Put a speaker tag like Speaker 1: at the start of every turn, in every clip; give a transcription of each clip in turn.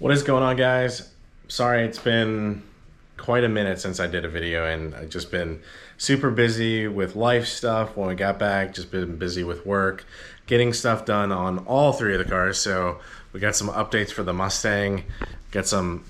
Speaker 1: What is going on, guys? Sorry, it's been quite a minute since I did a video, and I've just been super busy with life stuff. When we got back, just been busy with work, getting stuff done on all three of the cars. So we got some updates for the Mustang, got some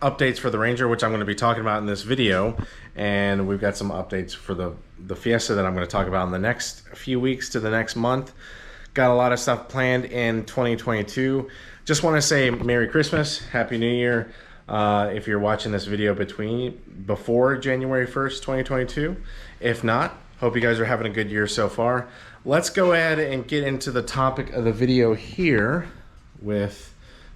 Speaker 1: updates for the Ranger, which I'm going to be talking about in this video, and we've got some updates for the Fiesta that I'm going to talk about in the next few weeks to the next month. Got a lot of stuff planned in 2022. Just want to say Merry Christmas, Happy New Year. If you're watching this video before January 1st, 2022. If not, hope you guys are having a good year so far. Let's go ahead and get into the topic of the video here with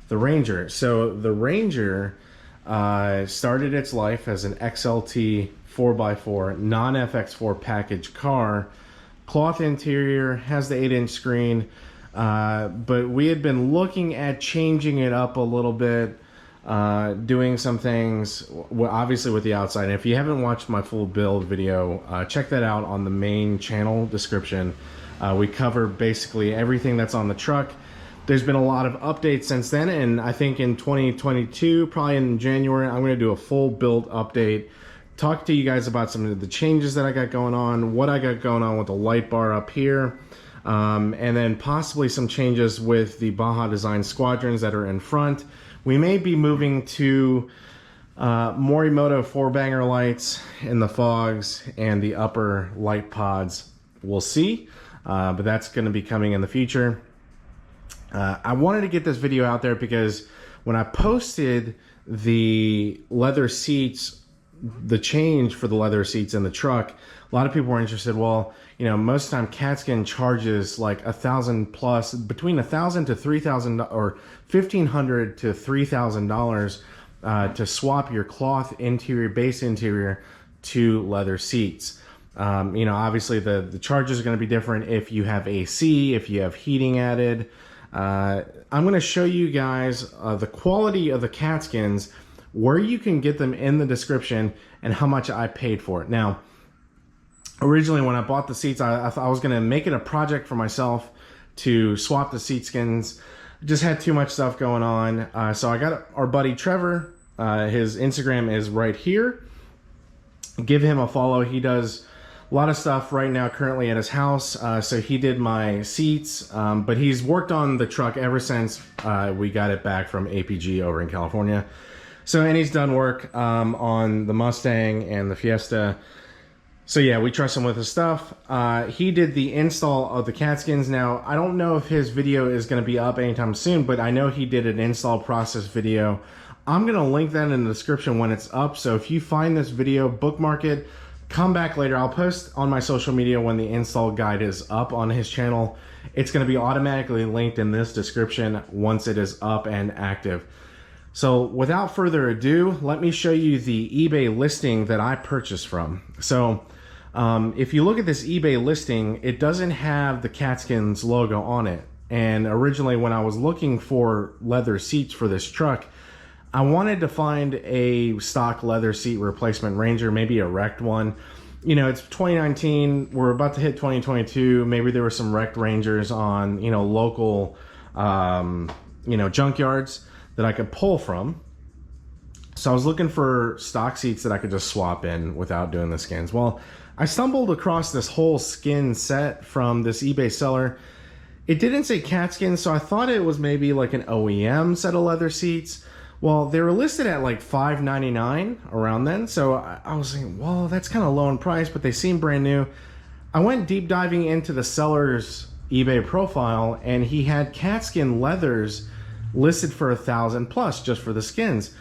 Speaker 1: the Ranger. So the Ranger started its life as an XLT 4x4 non-FX4 package car. Cloth interior, has the 8-inch screen, but we had been looking at changing it up a little bit, doing some things, obviously with the outside. And if you haven't watched my full build video, check that out on the main channel description. We cover basically everything that's on the truck. There's been a lot of updates since then, and I think in 2022, probably in January, I'm going to do a full build update. Talk to you guys about some of the changes that I got going on, what I got going on with the light bar up here, and then possibly some changes with the Baja Design squadrons that are in front. We may be moving to Morimoto 4-banger lights in the fogs and the upper light pods. We'll see, but that's going to be coming in the future. I wanted to get this video out there because when I posted the leather seats, the change for the leather seats in the truck, a lot of people were interested. Well, you know, most of the time Catskin charges like $1,000 plus, between $1,000 to $3,000 or $1,500 to $3,000 to swap your cloth interior, base interior to leather seats. You know, obviously the charges are going to be different if you have AC, if you have heating added. I'm going to show you guys the quality of the Catskins, where you can get them in the description, and how much I paid for it. Now, originally when I bought the seats, I thought I was going to make it a project for myself to swap the seat skins. Just had too much stuff going on. So I got our buddy Trevor. His Instagram is right here. Give him a follow. He does a lot of stuff right now currently at his house. So he did my seats, but he's worked on the truck ever since we got it back from APG over in California. So, and he's done work on the Mustang and the Fiesta. So yeah, we trust him with his stuff. He did the install of the Catskins. Now, I don't know if his video is going to be up anytime soon, but I know he did an install process video. I'm going to link that in the description when it's up. So if you find this video, bookmark it, come back later. I'll post on my social media when the install guide is up on his channel. It's going to be automatically linked in this description once it is up and active. So without further ado, let me show you the eBay listing that I purchased from. So if you look at this eBay listing, it doesn't have the Catskins logo on it. And originally when I was looking for leather seats for this truck, I wanted to find a stock leather seat replacement Ranger, maybe a wrecked one. You know, it's 2019, we're about to hit 2022. Maybe there were some wrecked Rangers on, you know, local, you know, junkyards that I could pull from. So I was looking for stock seats that I could just swap in without doing the skins. Well, I stumbled across this whole skin set from this eBay seller. It didn't say Catskin, so I thought it was maybe like an OEM set of leather seats. Well, they were listed at like $5.99 around then. So I was thinking, well, that's kind of low in price, but they seem brand new. I went deep diving into the seller's eBay profile, and he had Catskin leathers listed for $1,000 plus just for the skins.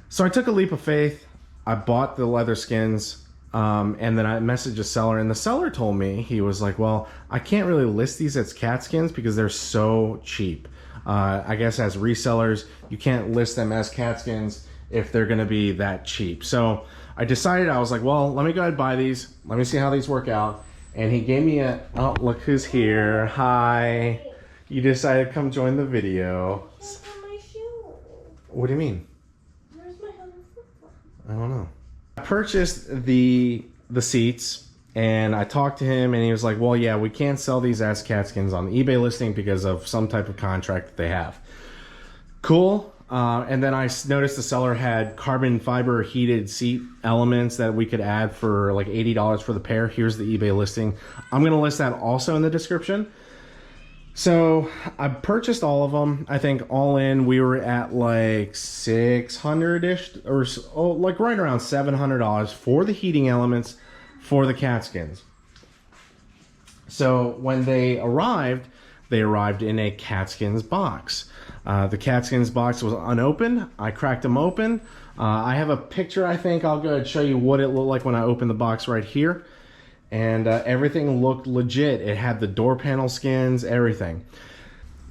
Speaker 1: So I took a leap of faith. I bought the leather skins, and then I messaged the seller, and the seller told me, he was like, well, I can't really list these as Catskins because they're so cheap. I guess as resellers, you can't list them as Catskins if they're going to be that cheap. So I decided, I was like, well, let me go ahead and buy these. Let me see how these work out. And he gave me a, oh, look who's here. Hi. You decided to come join the video.
Speaker 2: Where's my shoe?
Speaker 1: What do you mean?
Speaker 2: Where's my other football?
Speaker 1: I don't know. I purchased the seats, and I talked to him, and he was like, well, yeah, we can't sell these as Catskins on the eBay listing because of some type of contract that they have. Cool. And then I noticed the seller had carbon fiber heated seat elements that we could add for like $80 for the pair. Here's the eBay listing. I'm going to list that also in the description. So I purchased all of them. I think all in we were at like 600-ish or so, like right around $700 for the heating elements for the Catskins. So when they arrived in a Catskins box. The Catskins box was unopened. I cracked them open. I have a picture, I think. I'll go ahead and show you what it looked like when I opened the box right here. And everything looked legit. It had the door panel skins, everything.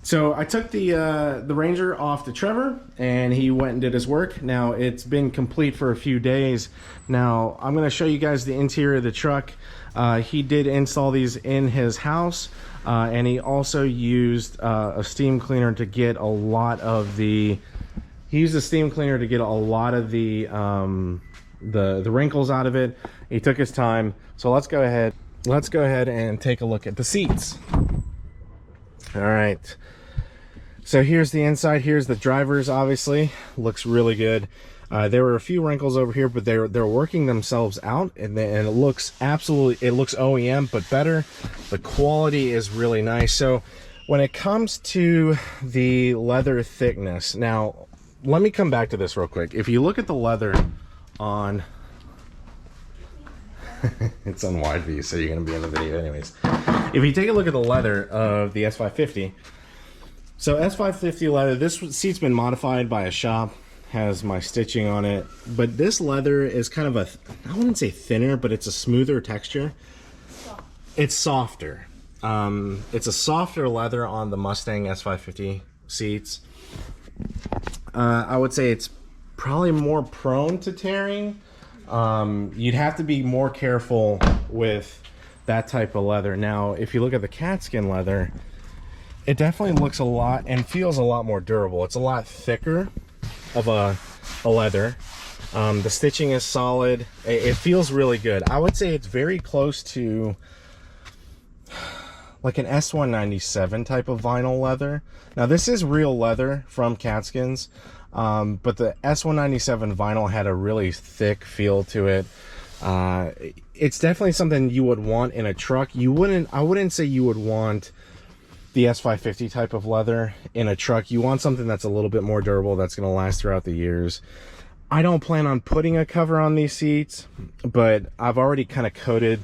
Speaker 1: So I took the Ranger off to Trevor, and he went and did his work. Now, it's been complete for a few days. Now, I'm going to show you guys the interior of the truck. He did install these in his house, and he also used a steam cleaner to get a lot of the... He used a steam cleaner to get a lot of the wrinkles out of it. He took his time. So let's go ahead and take a look at the seats. All right. So here's the inside. Here's the driver's, obviously. Looks really good. There were a few wrinkles over here, but they're working themselves out, and it looks OEM, but better. The quality is really nice. So when it comes to the leather thickness, now let me come back to this real quick. If you look at the leather on it's on wide view, so you're going to be in the video anyways. If you take a look at the leather of the S550, so S550 leather, this seat's been modified by a shop, has my stitching on it, but this leather is kind of I wouldn't say thinner, but it's a smoother texture. It's softer. It's a softer leather on the Mustang S550 seats. I would say it's probably more prone to tearing. You'd have to be more careful with that type of leather. Now, if you look at the Catskin leather, it definitely looks a lot and feels a lot more durable. It's a lot thicker of a leather. The stitching is solid. It feels really good. I would say it's very close to like an S197 type of vinyl leather. Now, this is real leather from Catskins. But the S197 vinyl had a really thick feel to it. It's definitely something you would want in a truck. I wouldn't say you would want the S550 type of leather in a truck. You want something that's a little bit more durable, that's going to last throughout the years. I don't plan on putting a cover on these seats, but I've already kind of coated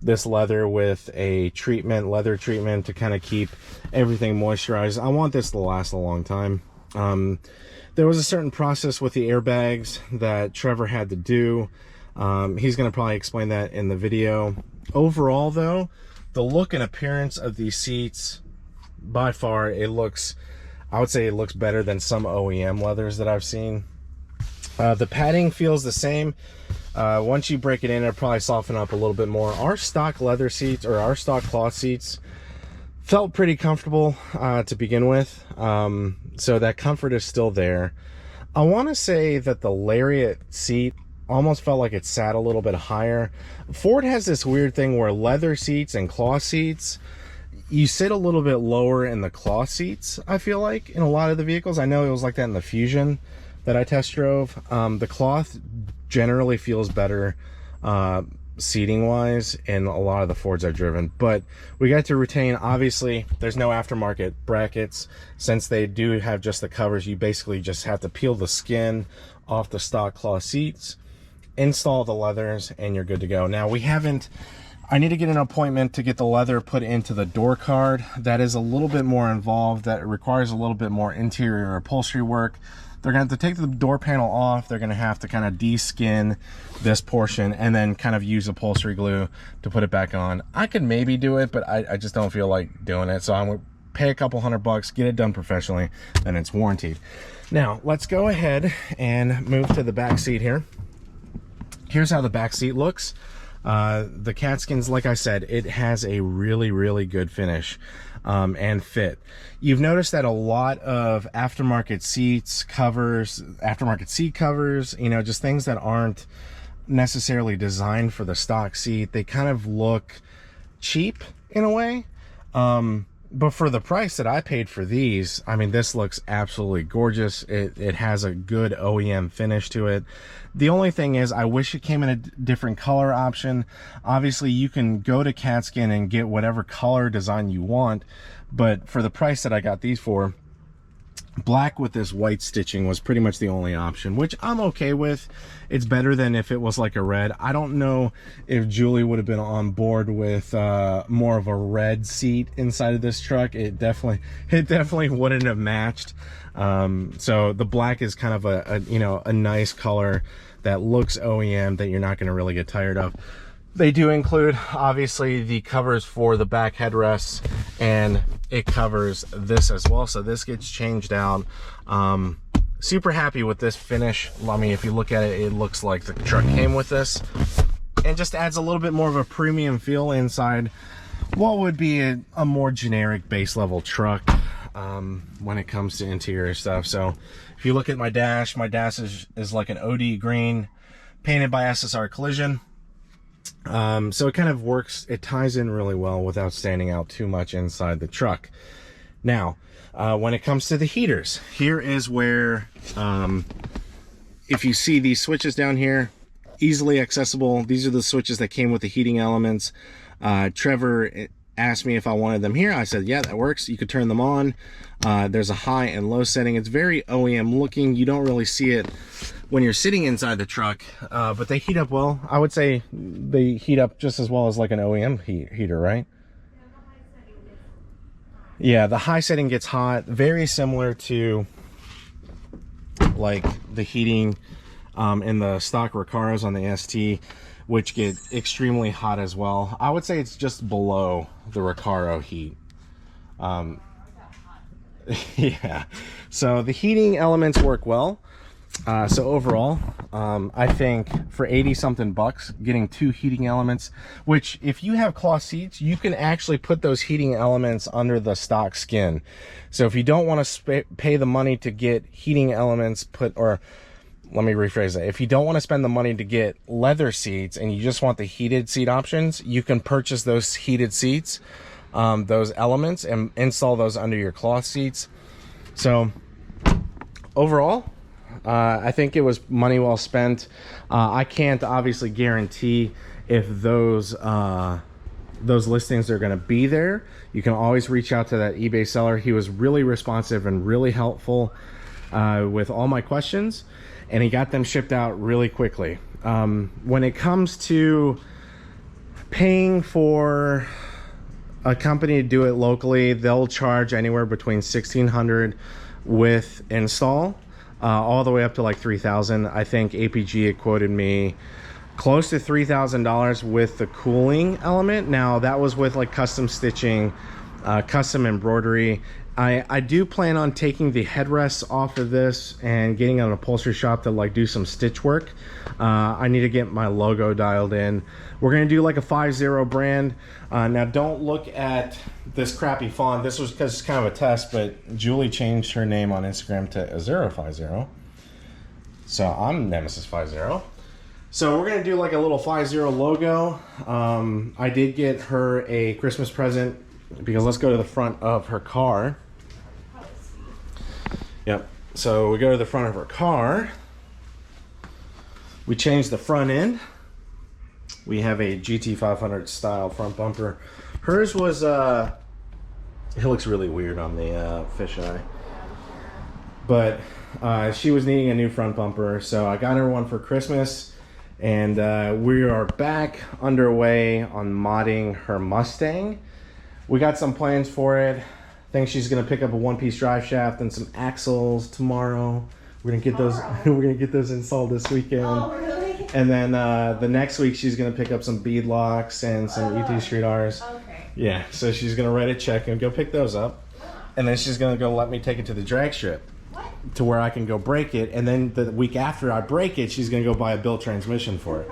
Speaker 1: this leather with a leather treatment to kind of keep everything moisturized. I want this to last a long time. There was a certain process with the airbags that Trevor had to do. He's going to probably explain that in the video. Overall, though, the look and appearance of these seats, by far, I would say it looks better than some OEM leathers that I've seen. The padding feels the same. Once you break it in, it'll probably soften up a little bit more. Our stock leather seats, or our stock cloth seats, felt pretty comfortable to begin with, so that comfort is still there. I want to say that the Lariat seat almost felt like it sat a little bit higher. Ford has this weird thing where leather seats and cloth seats, you sit a little bit lower in the cloth seats, I feel like, in a lot of the vehicles. I know it was like that in the Fusion that I test drove. The cloth generally feels better seating wise in a lot of the Fords I've driven, but we got to retain, obviously there's no aftermarket brackets. Since they do have just the covers, you basically just have to peel the skin off the stock cloth seats, install the leathers, and you're good to go. Now, I need to get an appointment to get the leather put into the door card. That is a little bit more involved. That requires a little bit more interior upholstery work. They're going to have to take the door panel off. They're going to have to kind of de-skin this portion and then kind of use upholstery glue to put it back on. I could maybe do it, but I just don't feel like doing it. So I'm going to pay a couple $100, get it done professionally, and it's warranted. Now, let's go ahead and move to the back seat here. Here's how the back seat looks. The Catskins, like I said, it has a really, really good finish and fit. You've noticed that a lot of aftermarket seats, covers, aftermarket seat covers, you know, just things that aren't necessarily designed for the stock seat, they kind of look cheap in a way. But for the price that I paid for these, I mean, this looks absolutely gorgeous. It has a good OEM finish to it. The only thing is, I wish it came in a different color option. Obviously, you can go to CatSkin and get whatever color design you want, but for the price that I got these for, black with this white stitching was pretty much the only option, which I'm okay with. It's better than if it was like a red. I don't know if Julie would have been on board with more of a red seat inside of this truck. It definitely wouldn't have matched. So the black is kind of a nice color that looks OEM that you're not going to really get tired of. They do include, obviously, the covers for the back headrests, and it covers this as well. So this gets changed out. Super happy with this finish. I mean, if you look at it, it looks like the truck came with this, and just adds a little bit more of a premium feel inside what would be a more generic base level truck when it comes to interior stuff. So if you look at my dash is like an OD green, painted by SSR Collision. So it kind of works, it ties in really well without standing out too much inside the truck. Now, when it comes to the heaters, here is where, if you see these switches down here, easily accessible. These are the switches that came with the heating elements. Trevor asked me if I wanted them here. I said, yeah, that works. You could turn them on. There's a high and low setting. It's very OEM looking. You don't really see it when you're sitting inside the truck, but they heat up well. I would say they heat up just as well as like an OEM heater, right? Yeah, the high setting gets hot, very similar to like the heating in the stock Recaros on the ST, which get extremely hot as well. I would say it's just below the Recaro heat. Yeah, so the heating elements work well. So overall, I think for 80 something bucks, getting 2 heating elements, which if you have cloth seats, you can actually put those heating elements under the stock skin. So if you don't want to pay the money to get heating elements or let me rephrase that. If you don't want to spend the money to get leather seats and you just want the heated seat options, you can purchase those heated seats, those elements, and install those under your cloth seats. So overall, I think it was money well spent. I can't obviously guarantee if those listings are going to be there. You can always reach out to that eBay seller. He was really responsive and really helpful with all my questions, and he got them shipped out really quickly. When it comes to paying for a company to do it locally, they'll charge anywhere between $1,600 with install, all the way up to like $3,000. I think APG had quoted me close to $3,000 with the cooling element. Now that was with like custom stitching, custom embroidery. I do plan on taking the headrests off of this and getting an upholstery shop to like do some stitch work. I need to get my logo dialed in. We're gonna do like a 5.0 brand. Now don't look at this crappy font. This was because it's kind of a test, but Julie changed her name on Instagram to Azero50. So I'm Nemesis 50. So we're gonna do like a little 5.0 logo. I did get her a Christmas present because let's go to the front of her car. Yep. So we go to the front of her car. We changed the front end. We have a GT500 style front bumper. Hers was, it looks really weird on the fisheye. But she was needing a new front bumper, so I got her one for Christmas. And we are back underway on modding her Mustang. We got some plans for it. I think she's gonna pick up a one-piece drive shaft and some axles tomorrow. We're gonna get those. We're gonna get those installed this weekend.
Speaker 2: Oh, really?
Speaker 1: And then the next week she's gonna pick up some bead locks and some ET Street R's.
Speaker 2: Okay.
Speaker 1: Yeah. So she's gonna write a check and go pick those up, and then she's gonna go let me take it to the drag strip, to where I can go break it. And then the week after I break it, she's gonna go buy a built transmission for it.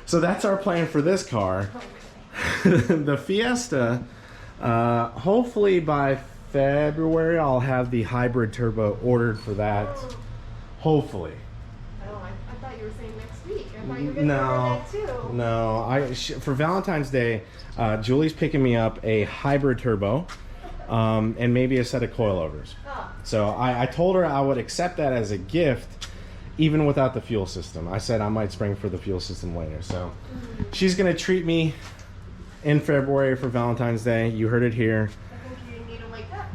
Speaker 1: So that's our plan for this car. The Fiesta. Hopefully by February I'll have the hybrid turbo ordered for that. Hopefully.
Speaker 2: Oh, I thought you were saying next week. I thought you were going to order that too.
Speaker 1: No. For Valentine's Day, Julie's picking me up a hybrid turbo. and maybe a set of coilovers.
Speaker 2: Oh.
Speaker 1: So I told her I would accept that as a gift, even without the fuel system. I said I might spring for the fuel system later. So she's gonna treat me in February for Valentine's Day. You heard it here.
Speaker 2: I think you need to wake up.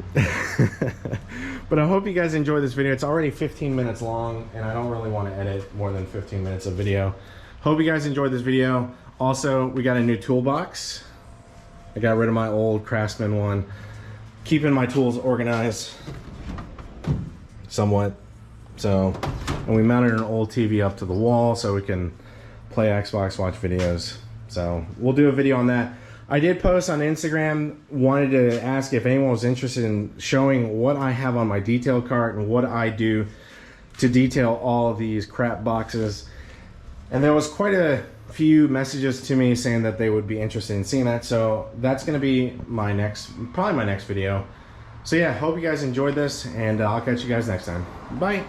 Speaker 1: But I hope you guys enjoy this video. It's already 15 minutes long, and I don't really want to edit more than 15 minutes of video. Hope you guys enjoyed this video. Also, we got a new toolbox. I got rid of my old Craftsman one. Keeping my tools organized somewhat. So, and we mounted an old TV up to the wall so we can play Xbox, watch videos. So we'll do a video on that. I did post on Instagram, wanted to ask if anyone was interested in showing what I have on my detail cart and what I do to detail all of these crap boxes. And there was quite a few messages to me saying that they would be interested in seeing that. So that's going to be my probably my next video. So yeah, hope you guys enjoyed this, and I'll catch you guys next time. Bye.